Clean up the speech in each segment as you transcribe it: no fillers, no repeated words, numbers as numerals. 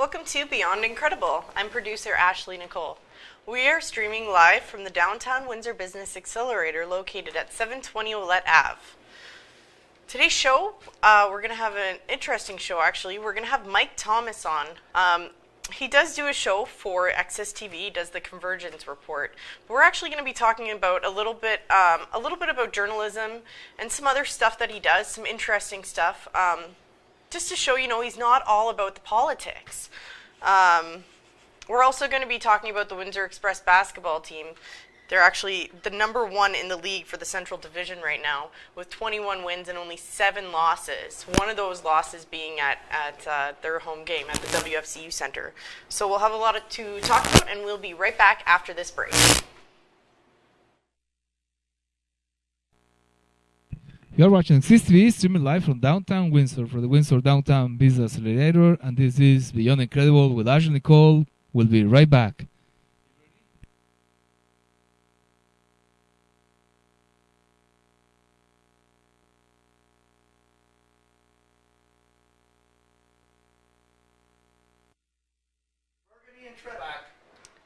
Welcome to Beyond Incredible. I'm producer Ashley Nicole. We are streaming live from the downtown Windsor Business Accelerator located at 720 Ouellette Ave. Today's show, we're going to have an interesting show actually. We're going to have Mike Thomas on. He does do a show for Access TV. He does the Convergence Report. But we're actually going to be talking about a little bit about journalism and some other stuff that he does, some interesting stuff. Just to show, he's not all about the politics. We're also going to be talking about the Windsor Express Basketball team. They're actually the #1 in the league for the Central Division right now, with 21 wins and only 7 losses. One of those losses being at their home game at the WFCU Center. So we'll have a lot to talk about, and we'll be right back after this break. You are watching Access TV, streaming live from downtown Windsor for the Windsor Downtown Business Accelerator, and this is Beyond Incredible with Ashley Nicole. We'll be right back.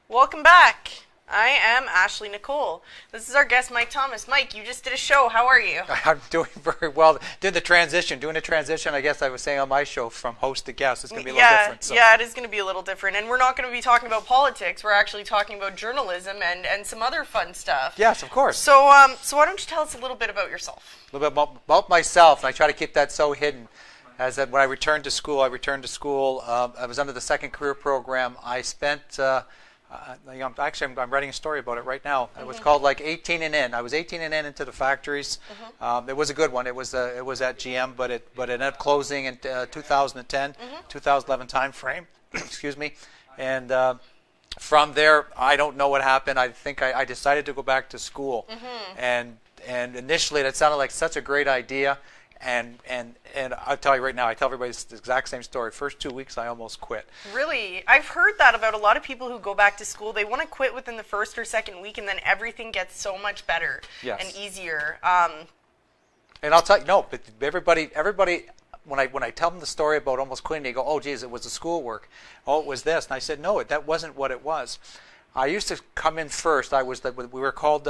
Welcome back. I am Ashley Nicole. This is our guest, Mike Thomas. Mike, you just did a show. How are you? I'm doing very well. Doing the transition, I guess I was saying on my show from host to guest. It's going to be a little different. So. Yeah, it is going to be a little different. And we're not going to be talking about politics. We're actually talking about journalism and some other fun stuff. Yes, of course. So why don't you tell us a little bit about yourself? A little bit about myself. And I try to keep that so hidden. As that when I returned to school, I was under the second career program. I spent... I'm writing a story about it right now. It was called like 18 and in. I was 18 and in into the factories. It was a good one. It was at GM, but it ended up closing in 2010, 2011 time frame. Excuse me. And from there, I don't know what happened. I think I decided to go back to school. And initially, that sounded like such a great idea. And I'll tell you right now, I tell everybody the exact same story. First 2 weeks, I almost quit. Really? I've heard that about a lot of people who go back to school. They want to quit within the first or second week, and then everything gets so much better and easier. And I'll tell you, no, but everybody, when I tell them the story about almost quitting, they go, "Oh, geez, it was the schoolwork. Oh, it was this." And I said, "No, that wasn't what it was." I used to come in first. We were called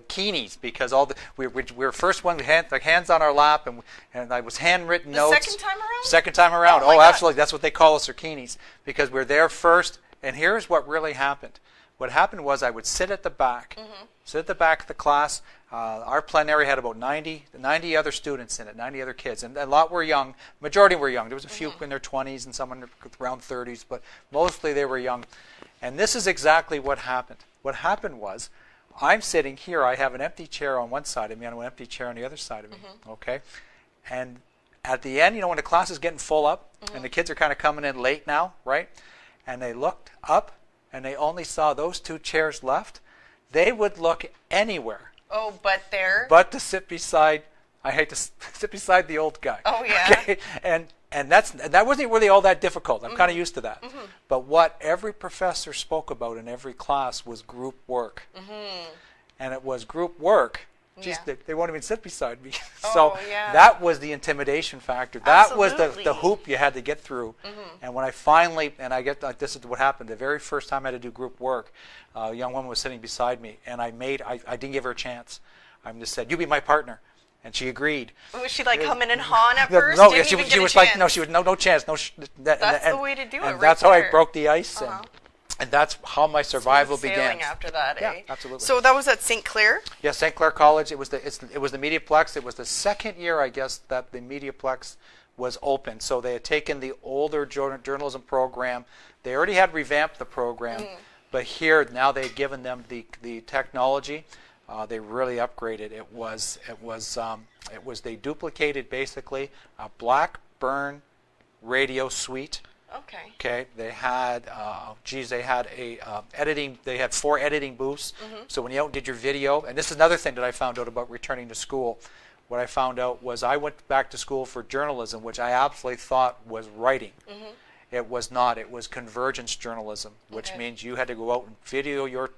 Keenies because we were first one. We had the hands on our lap, and I was handwritten notes. Second time around? Second time around. Oh, absolutely. That's what they call us, or Keenies, because we're there first. And here's what really happened. What happened was I would sit at the back, of the class. Our plenary had about 90 other students in it, 90 other kids, and a lot were young. Majority were young. There was a few in their 20s and some around 30s, but mostly they were young. And this is exactly what happened. What happened was, I'm sitting here. I have an empty chair on one side of me and an empty chair on the other side of me. Okay, and at the end, when the class is getting full up and the kids are kind of coming in late now, right? And they looked up and they only saw those 2 chairs left. They would look anywhere. Oh, but to sit beside. I hate to sit beside the old guy. Oh yeah. Okay? And that wasn't really all that difficult. I'm kind of used to that. But what every professor spoke about in every class was group work. And it was group work. Geez, they won't even sit beside me. So that was the intimidation factor. That was the hoop you had to get through. And when I finally, this is what happened. The very first time I had to do group work, a young woman was sitting beside me, and I didn't give her a chance. I just said, "You be my partner." And she agreed. Was she like humming and hawing at first? No, she was like, no, she was no chance. That's the way to do it. And that's how I broke the ice, and that's how my survival began. After that, yeah, absolutely. So that was at St. Clair. Yeah, St. Clair College. It was the Mediaplex. It was the second year, I guess, that the Mediaplex was open. So they had taken the older journalism program. They already had revamped the program, but here now they had given them the technology. They really upgraded. They duplicated basically a Blackburn radio suite. Okay. They had, editing. They had 4 editing booths. So when you out and did your video, and this is another thing that I found out about returning to school. What I found out was I went back to school for journalism, which I absolutely thought was writing. It was not. It was convergence journalism, which means you had to go out and video your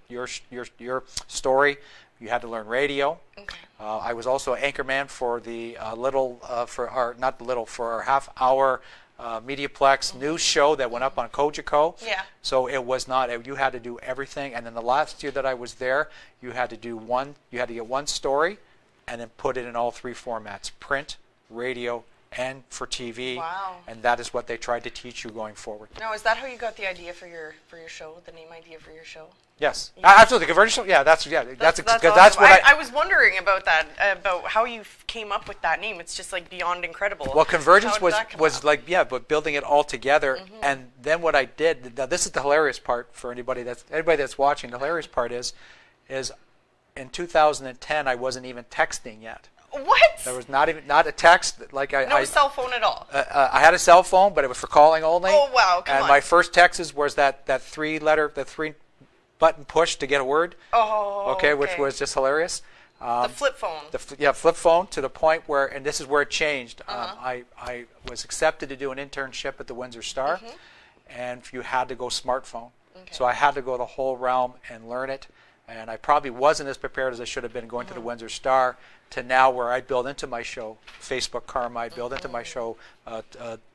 story. You had to learn radio. I was also an anchorman for the for our half-hour Mediaplex news show that went up on Cogeco. Yeah. So it was not, you had to do everything. And then the last year that I was there, you had to get one story and then put it in all three formats: print, radio, and for TV. Wow. And that is what they tried to teach you going forward. Now, is that how you got the idea for your show, the name idea for your show? Yes, Yeah. Absolutely. The conversion show. Yeah, that's Awesome. what I was wondering about that, about how you came up with that name. It's just like beyond incredible. Well, convergence How did that come was up? like, but building it all together. And then what I did. Now, this is the hilarious part for anybody that's watching. The hilarious part is in 2010 I wasn't even texting yet. What? There was not a text. Like No cell phone at all. I had a cell phone, but it was for calling only. Oh, wow, come And on. my first text was that three-button push to get a word. Oh, Okay, which was just hilarious. the flip phone. Flip phone, to the point where, and this is where it changed. I was accepted to do an internship at the Windsor Star, and you had to go smartphone. Okay. So I had to go the whole realm and learn it. And I probably wasn't as prepared as I should have been going to the Windsor Star, to now where I build into my show Facebook Karma, I build into my show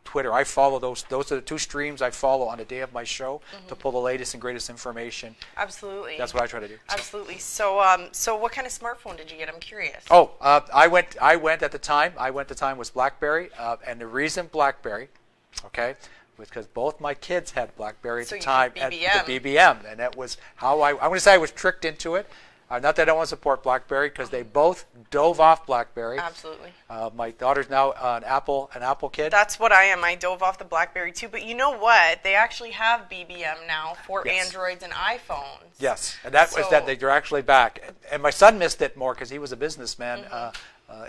Twitter. I follow those. Those are the two streams I follow on the day of my show to pull the latest and greatest information. Absolutely. That's what I try to do. Absolutely. So, so what kind of smartphone did you get? I'm curious. Oh, I went at the time was BlackBerry, and the reason BlackBerry, okay, was because both my kids had BlackBerry at So the you time had at the BBM, and that was how I'm going to say I was tricked into it. Not that I don't want to support BlackBerry, because they both dove off BlackBerry. Absolutely. My daughter's now an Apple kid. That's what I am. I dove off the BlackBerry too. But you know what? They actually have BBM now for Yes. Androids and iPhones. Yes, and that was that they're actually back. And my son missed it more because he was a businessman,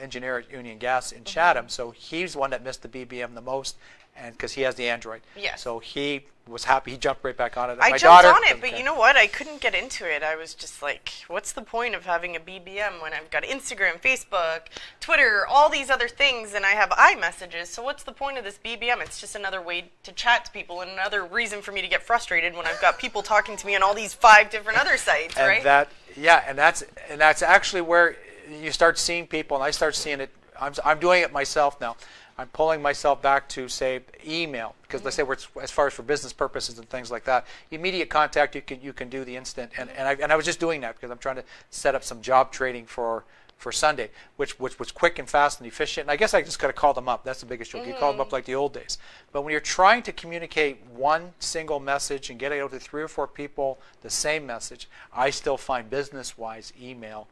engineer at Union Gas in Chatham. So he's the one that missed the BBM the most, and because he has the Android. Yes. So he was happy. He jumped right back on it. I My jumped daughter, on it, but you know what? I couldn't get into it. I was just like, what's the point of having a BBM when I've got Instagram, Facebook, Twitter, all these other things, and I have iMessages? So what's the point of this BBM? It's just another way to chat to people and another reason for me to get frustrated when I've got people talking to me on all these 5 different other sites, and right? that's actually where you start seeing people, and I start seeing it. I'm doing it myself now. I'm pulling myself back to, say, email, because let's say as far as for business purposes and things like that, immediate contact, you can do the instant, and I was just doing that because I'm trying to set up some job trading for Sunday, which was quick and fast and efficient. And I guess I just got to call them up. That's the biggest joke. You call them up like the old days. But when you're trying to communicate one single message and get it out to 3 or 4 people the same message, I still find business-wise email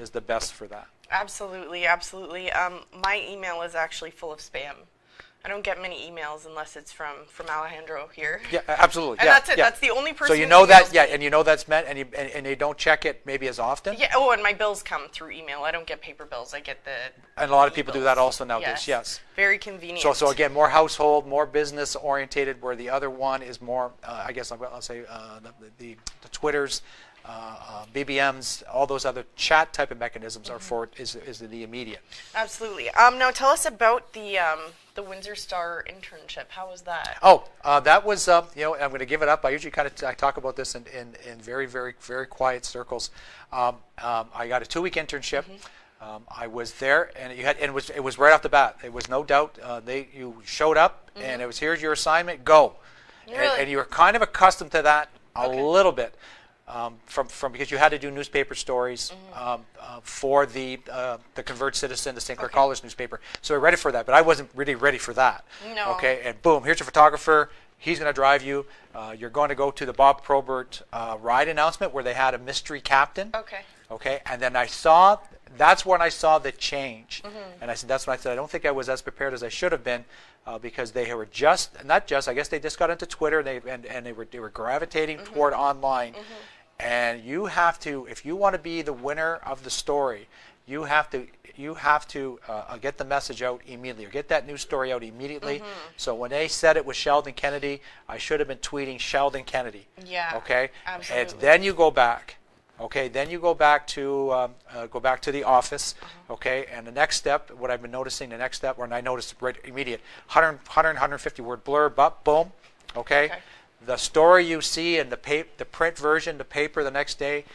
is the best for that. Absolutely, absolutely. My email is actually full of spam. I don't get many emails unless it's from Alejandro here. Yeah, absolutely. And yeah, that's it. yeah. That's the only person. So you know that, emails yeah, me. and you know that's meant, and you don't check it maybe as often. Yeah. Oh, and my bills come through email. I don't get paper bills. I get the. And a lot of people do that e-bills. also nowadays. Yes. Very convenient. So again, more household, more business orientated, where the other one is more, I guess I'll say the Twitters, BBMs, all those other chat type of mechanisms are for is the immediate. Absolutely. Now tell us about the Windsor Star internship. How was that? Oh, that was I'm going to give it up. I usually I talk about this in very very very quiet circles. I got a 2-week internship. I was there, and it was right off the bat. There was no doubt. You showed up, and it was, here's your assignment, go. Really? And you were kind of accustomed to that a little bit. From because you had to do newspaper stories for the Converge Citizen, the St. Clair College newspaper. So I read it for that, but I wasn't really ready for that. No. Okay, and boom, here's your photographer. He's going to drive you. You're going to go to the Bob Probert ride announcement where they had a mystery captain. Okay. Okay, and then that's when I saw the change. And I said, that's when I said, I don't think I was as prepared as I should have been. Because they were I guess they just got into Twitter, and they were gravitating toward online. And you have to, if you want to be the winner of the story, you have to get the message out immediately, or get that news story out immediately. So when they said it was Sheldon Kennedy, I should have been tweeting Sheldon Kennedy. Yeah. Okay. Absolutely. And then you go back. Okay, then you go back to the office. Okay, and the next step, what I've been noticing, and I noticed right immediate, 150 word blurb up, boom. Okay, the story you see in the print version, the paper the next day,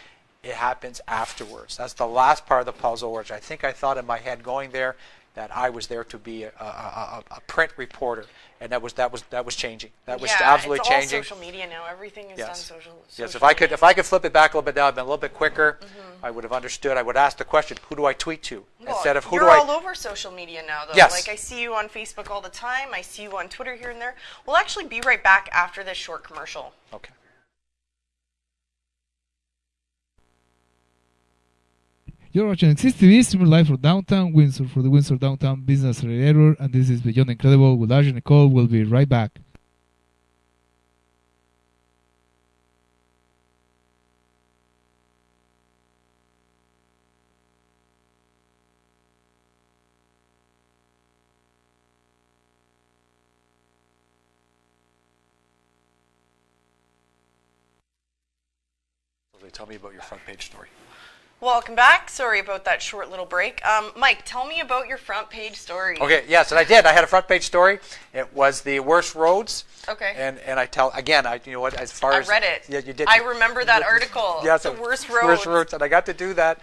it happens afterwards. That's the last part of the puzzle, which I think I thought in my head going there, that I was there to be a print reporter, and that was changing. That was Yeah, absolutely it's all changing. social media now. Everything is done social. Yes, social if I could flip it back a little bit now, I've been a little bit quicker. I would have understood. I would ask the question, who do I tweet to, Well, instead of who you're do I. all over social media now, though. Yes. Like, I see you on Facebook all the time. I see you on Twitter here and there. We'll actually be right back after this short commercial. Okay. You're watching XTV, streaming live from downtown Windsor for the Windsor Downtown Business Accelerator, and this is Beyond Incredible with Ashley Nicole. We'll be right back. Tell me about your front page story. Welcome back. Sorry about that short little break. Mike, tell me about your front page story. Okay, yes, and I did. I had a front page story. It was the worst roads. Okay. And I tell, again, you know what, as far as... I read it. Yeah, you did. I remember that article. Yes, the worst roads. Worst roads, and I got to do that.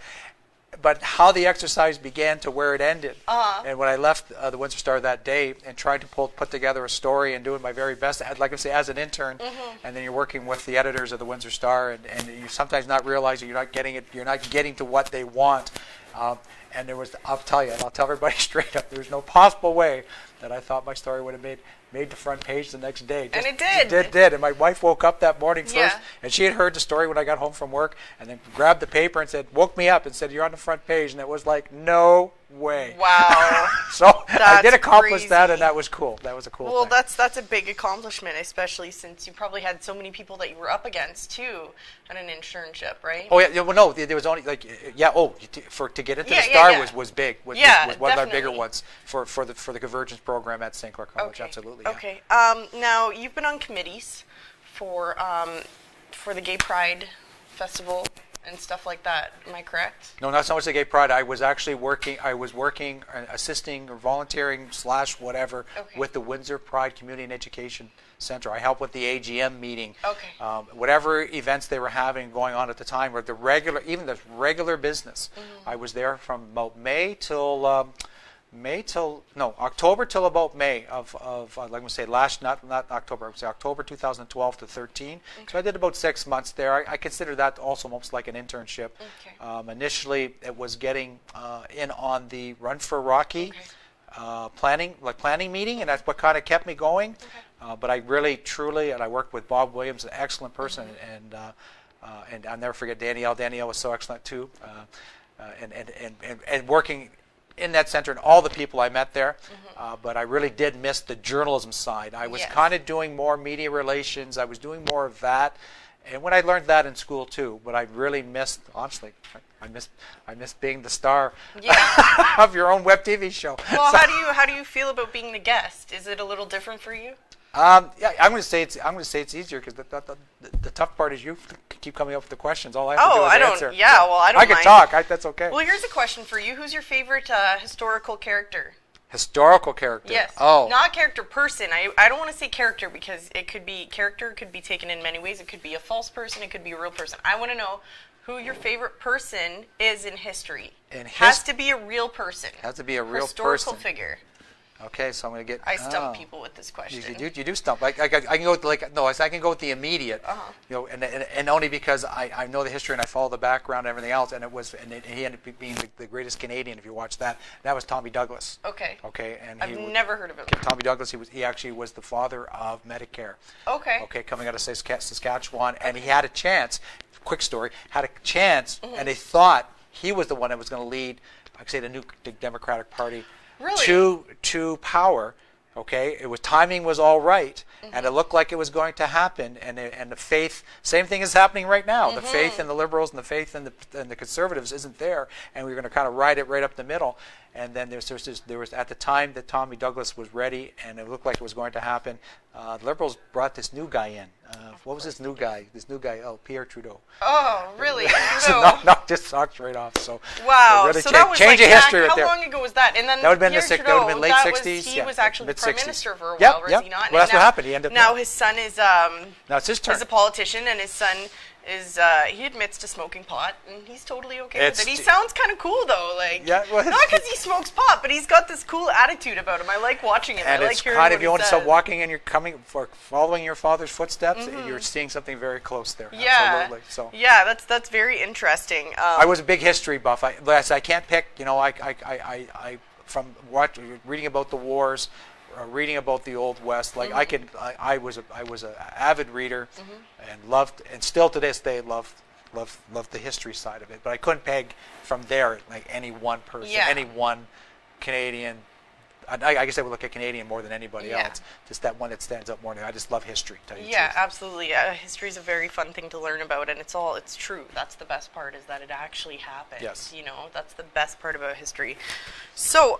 But how the exercise began to where it ended. And when I left the Windsor Star that day and tried to put together a story and doing my very best, like I say, as an intern, and then you're working with the editors of the Windsor Star, and you sometimes not realizing you're not getting to what they want. And there was, I'll tell you, and I'll tell everybody straight up, there's no possible way that I thought my story would have made the front page the next day. And it did. It did. And my wife woke up that morning first, Yeah. and she had heard the story when I got home from work, and then grabbed the paper and woke me up and said, "You're on the front page." And it was like, no way. Wow. So I did That's accomplish that, crazy. and that was cool. That was a cool Well, thing. that's a big accomplishment, especially since you probably had so many people that you were up against too at an internship, right? Oh yeah, well no, there was only to get into Yeah, the Star yeah. was big. Was one of our bigger definitely. ones for the convergence program at St. Clair College. Okay. Absolutely. Yeah. Okay. Now you've been on committees for the Gay Pride Festival and stuff like that. Am I correct? No, not so much the Gay Pride. I was actually working, assisting or volunteering / whatever Okay. with the Windsor Pride Community and Education Center. I helped with the AGM meeting. Okay. Whatever events they were having going on at the time, or the regular business. I was there from about October till about May of like I say, not October, I would say October 2012 to 13. So I did about 6 months there. I consider that also almost like an internship. Okay. Initially, it was getting in on the Run for Rocky planning meeting, and that's what kind of kept me going. Okay. But I really, truly, and I worked with Bob Williams, an excellent person, and I'll never forget Danielle. Danielle was so excellent too, and working in that center and all the people I met there, but I really did miss the journalism side. I was Yes. kind of doing more media relations. I was doing more of that, and when I learned that in school too. But I really missed, honestly, I missed being the star of your own web TV show. Well, So- how do you feel about being the guest? Is it a little different for you? Yeah, I'm going to say it's easier because the tough part is you keep coming up with the questions. All I have to do is answer. I don't I can mind. talk. That's okay. Well, here's a question for you. Who's your favorite historical character? Historical character. Yes. Oh. Not character, person. I don't want to say character because character could be taken in many ways. It could be a false person. It could be a real person. I want to know who your favorite person is in history. Has to be a real person. Has to be a real historical person. figure. Okay, so I'm going to get. I stump people with this question. You do stump. I can go with I can go with the immediate. And only because I know the history and I follow the background and everything else, and he ended up being the greatest Canadian if you watch that. That was Tommy Douglas. Okay. Okay, and I've never heard of him. Tommy Douglas. He actually was the father of Medicare. Okay. Okay, coming out of Saskatchewan, and he had a chance. Quick story. Had a chance, and they thought he was the one that was going to lead, like say, the new Democratic Party. Really? To power, okay. Timing was all right, and it looked like it was going to happen. And the faith, same thing is happening right now. The faith in the Liberals and the faith in the Conservatives isn't there, and we were going to kind of ride it right up the middle. And then there was at the time that Tommy Douglas was ready, and it looked like it was going to happen. The Liberals brought this new guy in. What was this new guy? Oh, Pierre Trudeau. Oh, really? So knocked this socks right off. So wow. really So that was change like of history right how there. long ago was that? And then That would have been Pierre that would have been late Trudeau, 60s. He was actually Prime Minister for a Yep, while, was yep. he not? Well, that's what happened. He ended up now his son is now it's his turn. is a politician, and his son is he admits to smoking pot, and he's totally okay with It's it. He sounds kind of cool though, like Yeah, well, not because he smokes pot, but he's got this cool attitude about him. I like watching him. and I like it's hearing kind what of, you he want to start says. walking and you're following your father's footsteps, you're seeing something very close there. Yeah, Absolutely. So yeah, that's very interesting. I was a big history buff. I can't pick. You know, I from reading about the wars, reading about the Old West. Like I was an avid reader, and loved, and still to this day love the history side of it. But I couldn't peg from there like any one person, any one Canadian. I guess I would look at Canadian more than anybody else. Just that one that stands up more. I just love history. To tell you the truth. Absolutely. History is a very fun thing to learn about, and it's true. That's the best part, is that it actually happened. Yes. You know, that's the best part about history. So,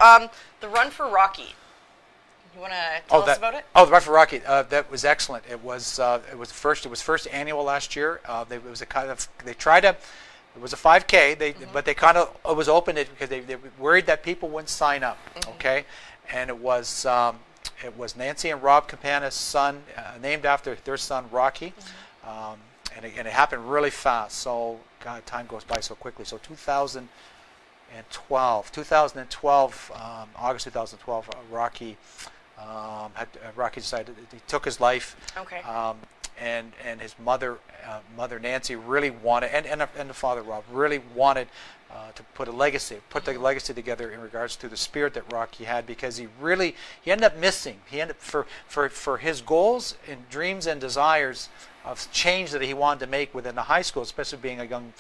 the run for Rocky. You want to tell us about it? Oh, the Run for Rocky. That was excellent. It was first annual last year. It was a kind of, they tried to. It was a 5K. But they kind of, it was open because they were worried that people wouldn't sign up. Okay, and it was Nancy and Rob Campana's son, named after their son Rocky, and it happened really fast. So God, time goes by so quickly. So 2012, August 2012, Rocky decided he took his life. Okay. And his mother Nancy really wanted, and the father Rob really wanted to put the legacy together in regards to the spirit that Rocky had, because he ended up missing. He ended up for his goals and dreams and desires of change that he wanted to make within the high school, especially being a young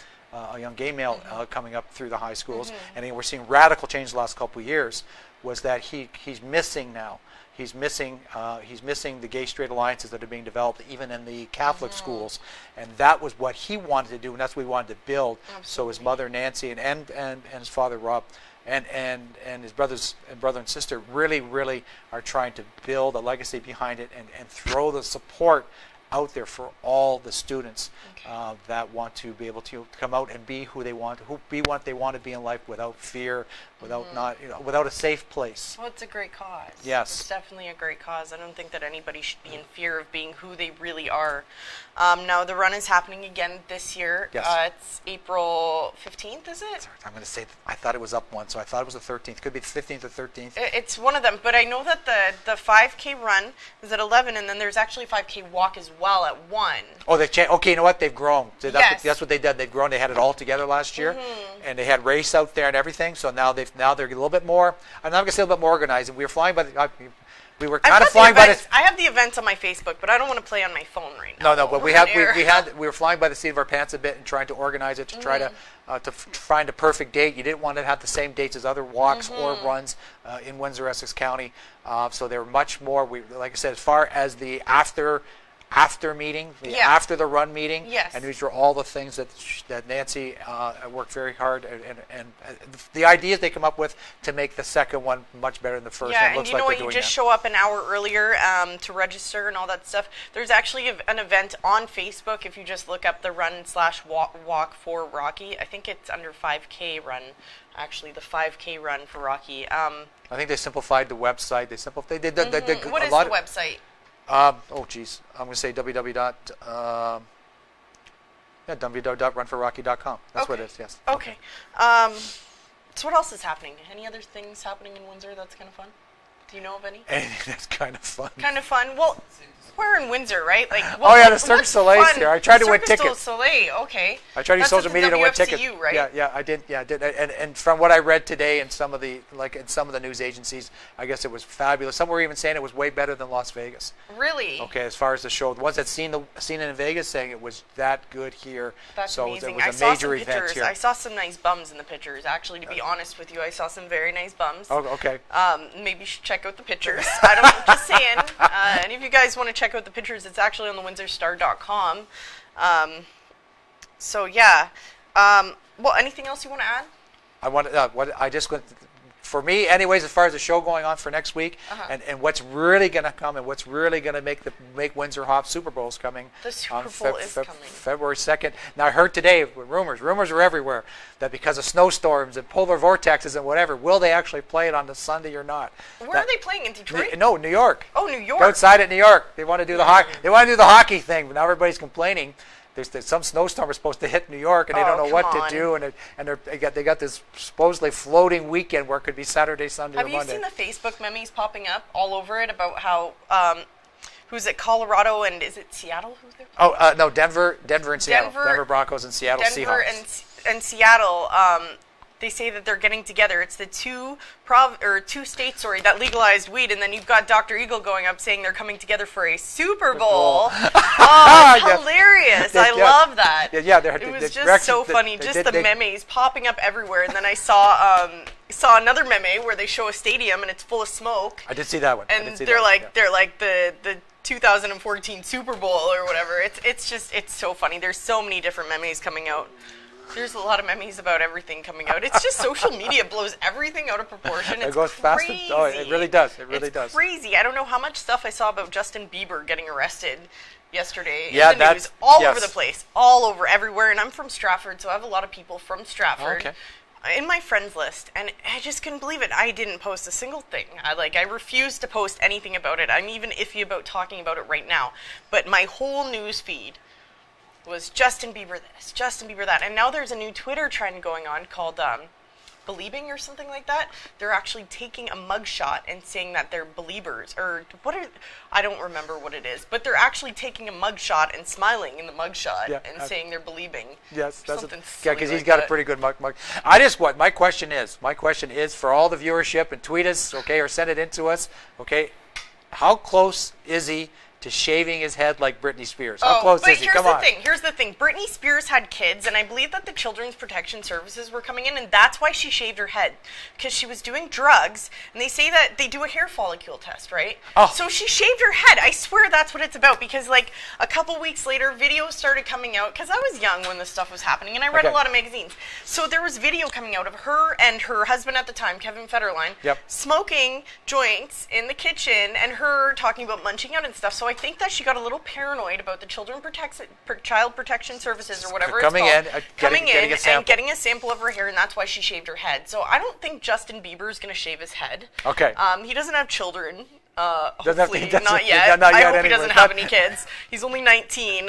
gay male coming up through the high schools, and we're seeing radical change the last couple of years. Was that he's missing now? He's missing the gay-straight alliances that are being developed even in the Catholic schools, and that was what he wanted to do, and that's what he wanted to build. Absolutely. So his mother Nancy and his father Rob and his brother and sister really are trying to build a legacy behind it and throw the support out there for all the students that want to be able to come out and be who they want, what they want to be in life, without fear, without a safe place. Well, it's a great cause. Yes. It's definitely a great cause. I don't think that anybody should be in fear of being who they really are. Now, the run is happening again this year. Yes. It's April 15th, is it? Sorry, I'm going to say, I thought it was up one, so I thought it was the 13th. Could be the 15th or 13th. It's one of them, but I know that the 5K run is at 11, and then there's actually a 5K walk as well at 1. Oh, they've changed. Okay, you know what? They've grown. So Yes. that's what they did. They've grown. They had it all together last year, and they had race out there and everything. So now they're a little bit more. I'm not going to say a little bit more organized. We were flying by the. We were kind of flying by the. I have the events on my Facebook, but I don't want to play on my phone right now. No, but we were flying by the seat of our pants a bit and trying to organize it to try to find a perfect date. You didn't want to have the same dates as other walks or runs in Windsor-Essex County. So they were much more. Like I said, as far as the after meeting, after the run meeting, and these were all the things that Nancy worked very hard, and the ideas they come up with to make the second one much better than the first. Yeah, and it looks you know like what? You just show up an hour earlier to register and all that stuff. There's actually an event on Facebook. If you just look up the run/walk for Rocky, I think it's under 5K run. Actually, the 5K run for Rocky. I think they simplified the website. They did what is the website? Oh geez, I'm going to say www.runforrocky.com. That's what it is. Yes. Okay. So what else is happening? Any other things happening in Windsor that's kind of fun? Do you know of any? Anything that's kind of fun. Kind of fun. Well, we're in Windsor, right? Like. The Cirque du Soleil's here. I tried to win tickets. Cirque du Soleil. Okay. I tried to use social media to win tickets. Right? Yeah, I did. Yeah, I did. And from what I read today in some of the news agencies, I guess it was fabulous. Some were even saying it was way better than Las Vegas. Really? Okay, as far as the show, the ones that seen it in Vegas saying it was that good here. That's amazing. It was a major event here. I saw some nice bums in the pictures. Actually, to be honest with you, I saw some very nice bums. Oh, okay. Maybe you should check out the pictures. I don't know, just saying. And if you guys want to check out the pictures, it's actually on the WindsorStar.com. So yeah. Well, anything else you want to add? For me, anyways, as far as the show going on for next week, and what's really going to come, and what's really going to make Windsor hop, Super Bowl's coming. The Super Bowl is coming. February 2nd. Now, I heard today, rumors are everywhere, that because of snowstorms and polar vortexes and whatever, will they actually play it on the Sunday or not? Where are they playing, in Detroit? No, New York. Oh, New York. Outside at New York. They want to do the hockey. They want to do the hockey thing, but now everybody's complaining some snowstorm is supposed to hit New York, and they don't know what to do, and they got this supposedly floating weekend where it could be Saturday, Sunday, or Monday. Have you seen the Facebook memes popping up all over it about how who's it, Colorado, and is it Seattle? Who's there? Oh no, Denver and Seattle. Denver Broncos and Seattle Denver Seahawks. and Seattle. They say that they're getting together. It's the two states, that legalized weed, and then you've got Dr. Eagle going up saying they're coming together for a Super Bowl. Oh, it's hilarious! I love that. Yeah, it was just so funny. Just the memes popping up everywhere, and then I saw another meme where they show a stadium and it's full of smoke. I did see that one. And they're like the 2014 Super Bowl or whatever. It's so funny. There's so many different memes coming out. There's a lot of memes about everything coming out. It's just social media blows everything out of proportion. It goes fast. Oh, it really does. It really does. It's crazy. I don't know how much stuff I saw about Justin Bieber getting arrested yesterday in the news. All over the place. All over, everywhere. And I'm from Stratford, so I have a lot of people from Stratford in my friends list. And I just couldn't believe it. I didn't post a single thing. I refused to post anything about it. I'm even iffy about talking about it right now. But my whole news feed was Justin Bieber this, Justin Bieber that. And now there's a new Twitter trend going on called Believing or something like that. They're actually taking a mugshot and saying that they're believers, or I don't remember what it is, but they're actually taking a mugshot and smiling in the mugshot and saying they're believing. Yes, that's because he's got a pretty good mug. My question is for all the viewership, and tweet us, okay, or send it in to us, okay, how close is he to shaving his head like Britney Spears? How close is he? Come on. Here's the thing. Britney Spears had kids, and I believe that the Children's Protection Services were coming in, and that's why she shaved her head, because she was doing drugs, and they say that they do a hair follicle test, right? Oh. So she shaved her head. I swear that's what it's about, because like a couple weeks later, videos started coming out, because I was young when this stuff was happening, and I read a lot of magazines. So there was video coming out of her and her husband at the time, Kevin Federline, smoking joints in the kitchen, and her talking about munching out and stuff. So I think that she got a little paranoid about the Child Protection Services or whatever coming it's called. coming in and getting a sample of her hair, and that's why she shaved her head. So I don't think Justin Bieber is going to shave his head. Okay. He doesn't have children. Hopefully, not yet. I hope he doesn't have any kids. He's only 19.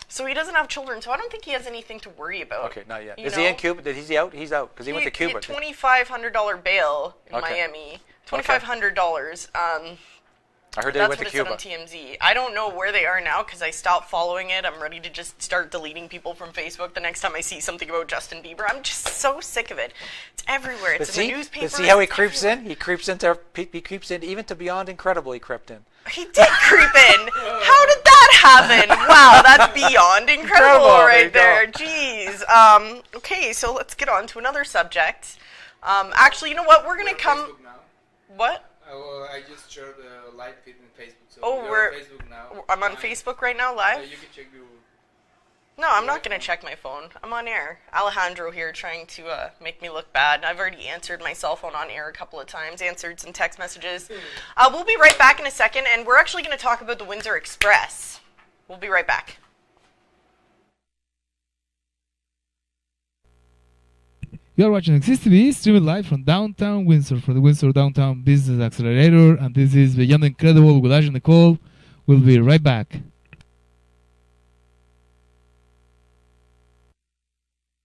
So he doesn't have children, so I don't think he has anything to worry about. Okay, not yet. Is he in Cuba? Is he out? He's out, because he went to Cuba. He had $2,500 bail in Miami. $2,500. I heard they went to Cuba. That's what it said on TMZ. I don't know where they are now because I stopped following it. I'm ready to just start deleting people from Facebook the next time I see something about Justin Bieber. I'm just so sick of it. It's everywhere. It's in the newspaper. See how he creeps in? He creeps in even to Beyond Incredible. He crept in. He did creep in. How did that happen? Wow, that's beyond incredible right there. Jeez. Okay, so let's get on to another subject. Actually, you know what? We're gonna come. What? Well, I just shared the live feed in Facebook. So we're on Facebook now. I'm on Facebook right now, live. You can check your. No, I'm not going to check my phone. I'm on air. Alejandro here trying to make me look bad. I've already answered my cell phone on air a couple of times, answered some text messages. We'll be right back in a second, and we're actually going to talk about the Windsor Express. We'll be right back. You are watching XTV, streaming live from downtown Windsor for the Windsor Downtown Business Accelerator, and this is Beyond Incredible with Ashley Nicole. We'll be right back.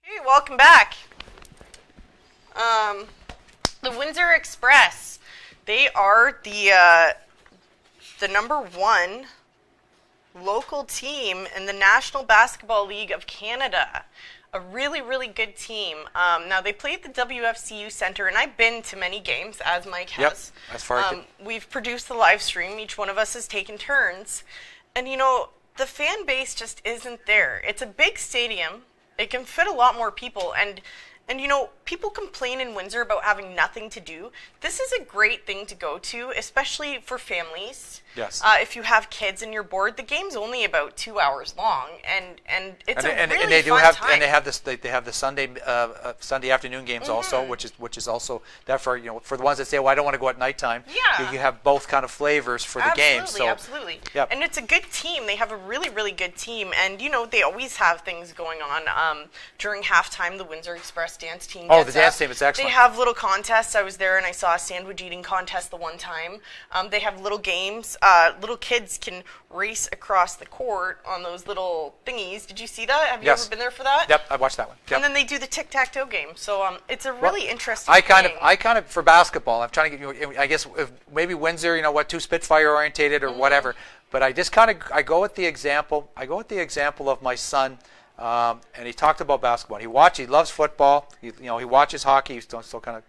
Hey, welcome back. The Windsor Express, they are the #1 local team in the National Basketball League of Canada. A really, really good team. Now, they play at the WFCU Center, and I've been to many games, as Mike has. Yep, as far as we've produced the live stream. Each one of us has taken turns. And, you know, the fan base just isn't there. It's a big stadium. It can fit a lot more people. And you know, people complain in Windsor about having nothing to do. This is a great thing to go to, especially for families. Yes. If you have kids and you're bored, the game's only about 2 hours long, and it's a really they fun have, time. And they have this. They have the Sunday afternoon games also, which is also that for for the ones that say, well, I don't want to go at nighttime. Yeah. You have both kind of flavors for the game. So Absolutely. Yep. And it's a good team. They have a really, really good team, and you know they always have things going on. During halftime, the Windsor Express dance team. Oh, the dance team is excellent. They have little contests. I was there and I saw a sandwich eating contest the one time. They have little games. little kids can race across the court on those little thingies. Did you see that? Have you Yes. ever been there for that? Yep, I watched that one. Yep. And then they do the tic-tac-toe game. So it's a really interesting I thing. kind of for basketball, I'm trying to get you. I guess if maybe Windsor, too Spitfire orientated or whatever. But I just I go with the example. I go with the example of my son, and he talked about basketball. He loves football. He watches hockey. He's still kind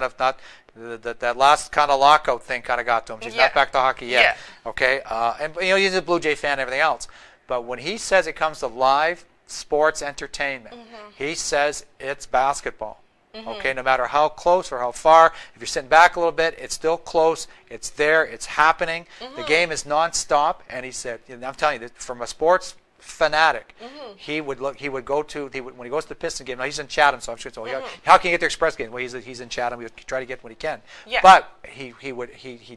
of not that last kind of lockout thing kind of got to him. He's not back to hockey yet. Yeah. Okay, and he's a Blue Jay fan and everything else. But when he says it comes to live sports entertainment, he says it's basketball. Okay, no matter how close or how far, if you're sitting back a little bit, it's still close. It's there. It's happening. The game is nonstop. And he said, I'm telling you, from a sports fanatic, when he goes to the Piston game. Now he's in Chatham, so I'm sure. How can you get to Express game? Well, he's in Chatham. He'll try to get when he can. Yeah. But he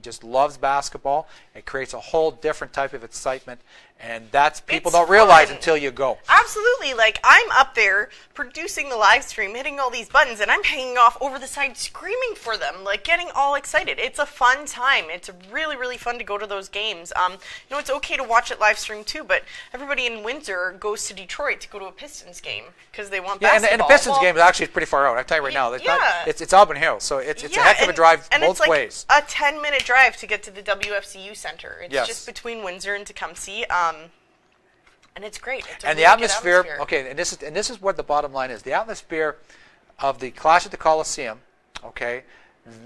just loves basketball. It creates a whole different type of excitement. And that's people don't realize until you go. Absolutely. Like, I'm up there producing the live stream, hitting all these buttons, and I'm hanging off over the side screaming for them, like getting all excited. It's a fun time. It's really, really fun to go to those games. It's okay to watch it live stream too, but everybody in Windsor goes to Detroit to go to a Pistons game because they want basketball. And the Pistons game is actually pretty far out. I'll tell you right now. It's Auburn Hills, so it's a heck of a drive both ways. And it's like a 10-minute drive to get to the WFCU Center. It's just between Windsor and Tecumseh. And it's great. It's a and really the atmosphere, good okay, and this is what the bottom line is. The atmosphere of the Clash at the Coliseum, okay,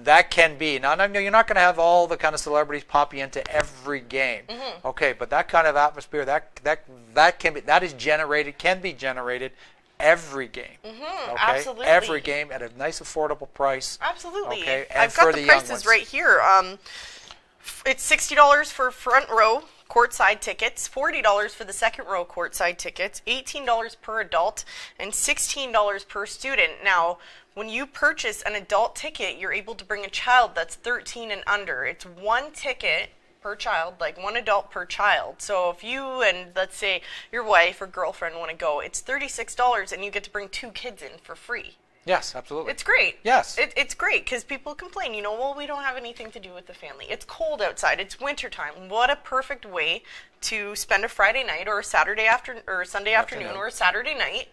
that can be. Now, you're not going to have all the kind of celebrities pop you into every game, okay, but that kind of atmosphere, can be generated every game, okay, absolutely. every game at a nice affordable price. Absolutely. Okay, and I've for got the the young prices ones. right here. It's $60 for front row courtside tickets, $40 for the second row courtside tickets, $18 per adult, and $16 per student. Now, when you purchase an adult ticket, you're able to bring a child that's 13 and under. It's one ticket per child, like one adult per child. So if you and, let's say, your wife or girlfriend want to go, it's $36 and you get to bring 2 kids in for free. Yes, absolutely. It's great. Yes. It's great because people complain, well, we don't have anything to do with the family. It's cold outside. It's wintertime. What a perfect way to spend a Friday night or a Saturday or Sunday afternoon or a Saturday night,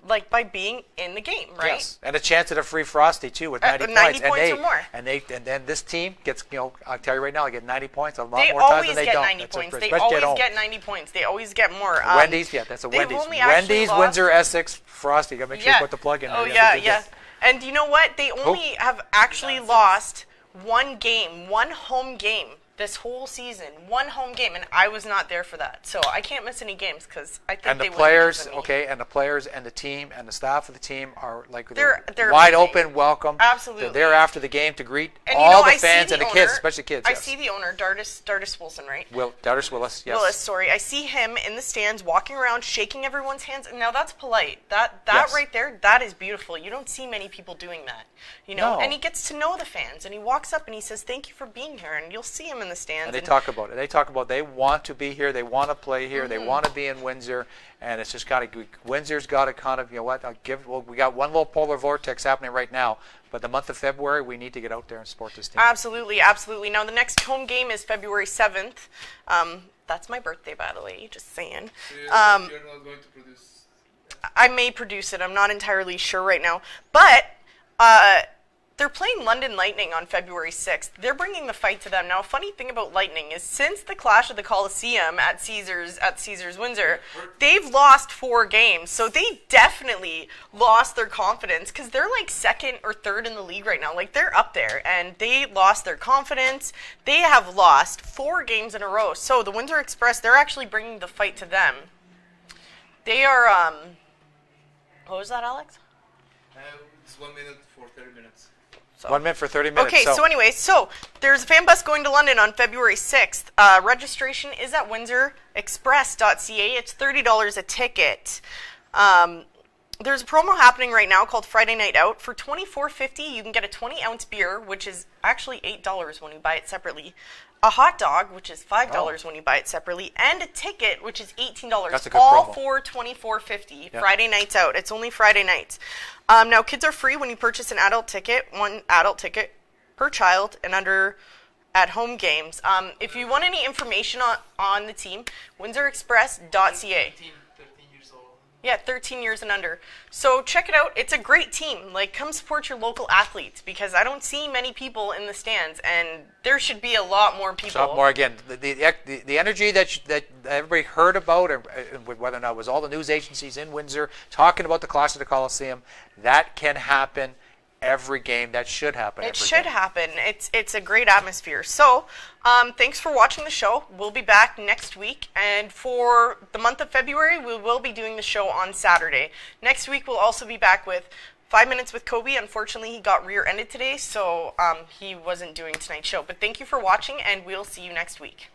like by being in the game, right? Yes, and a chance at a free Frosty too with 90 90 points. points or more. And then this team gets, I'll tell you right now, they get 90 points a lot They more times always than they get don't. 90 That's points. a- They especially at always home. get 90 points. They always get more. Wendy's, that's a they've Wendy's. only actually Wendy's, lost- Windsor-Essex, Frosty. You got to make sure you put the plug in there. Oh, yeah. And you know what? They only have actually lost one home game this whole season. One home game, and I was not there for that. So I can't miss any games because I think And they the would players, because of me. okay, and the players and the team and the staff of the team are like They're wide amazing. open, welcome. Absolutely. They're there after the game to greet And all the I see fans and the kids, owner- especially kids. I yes. see the owner, Dardis Wilson, right? Dardis Willis, yes. Willis, sorry. I see him in the stands walking around, shaking everyone's hands. And now that's polite. That Yes. right there, that is beautiful. You don't see many people doing that, No. And he gets to know the fans, and he walks up and he says, "Thank you for being here." And you'll see him in the stands. And they talk about it. They talk about they want to be here. They want to play here. They want to be in Windsor. And it's just got to. Windsor's got to kind of, we got one little polar vortex happening right now. But the month of February, we need to get out there and support this team. Absolutely, absolutely. Now the next home game is February 7th. That's my birthday, by the way. Just saying. You're not going to produce. I may produce it. I'm not entirely sure right now. But they're playing London Lightning on February 6th. They're bringing the fight to them. Now, a funny thing about Lightning is since the Clash of the Coliseum at Caesars Windsor, they've lost 4 games. So they definitely lost their confidence because they're like 2nd or 3rd in the league right now. Like, they're up there, and they lost their confidence. They have lost 4 games in a row. So the Windsor Express, they're actually bringing the fight to them. They are, what was that, Alex? It's 1 minute for 30 minutes. So. 1 minute for 30 minutes. Okay, so anyway, there's a fan bus going to London on February 6th. Registration is at windsor-express.ca. It's $30 a ticket. There's a promo happening right now called Friday Night Out. For $24.50, you can get a 20-ounce beer, which is actually $8 when you buy it separately, a hot dog, which is $5 when you buy it separately, and a ticket, which is $18. That's a good all promo. for $24.50. Yeah. Friday nights out. It's only Friday nights. Now, kids are free when you purchase an adult ticket, one adult ticket per child, and under at home games. If you want any information on the team, Windsor-Express.ca. 13 years old. Yeah, 13 years and under. So check it out. It's a great team. Like, come support your local athletes, because I don't see many people in the stands, and there should be a lot more people. A lot more. Again, the energy that everybody heard about, or whether or not it was all the news agencies in Windsor talking about the Clash of the Coliseum, that can happen every game. That should happen. It should happen. It's a great atmosphere. So, thanks for watching the show. We'll be back next week, and for the month of February, we will be doing the show on Saturday. Next week, we'll also be back with 5 Minutes with Kobe. Unfortunately, he got rear-ended today, so he wasn't doing tonight's show. But thank you for watching, and we'll see you next week.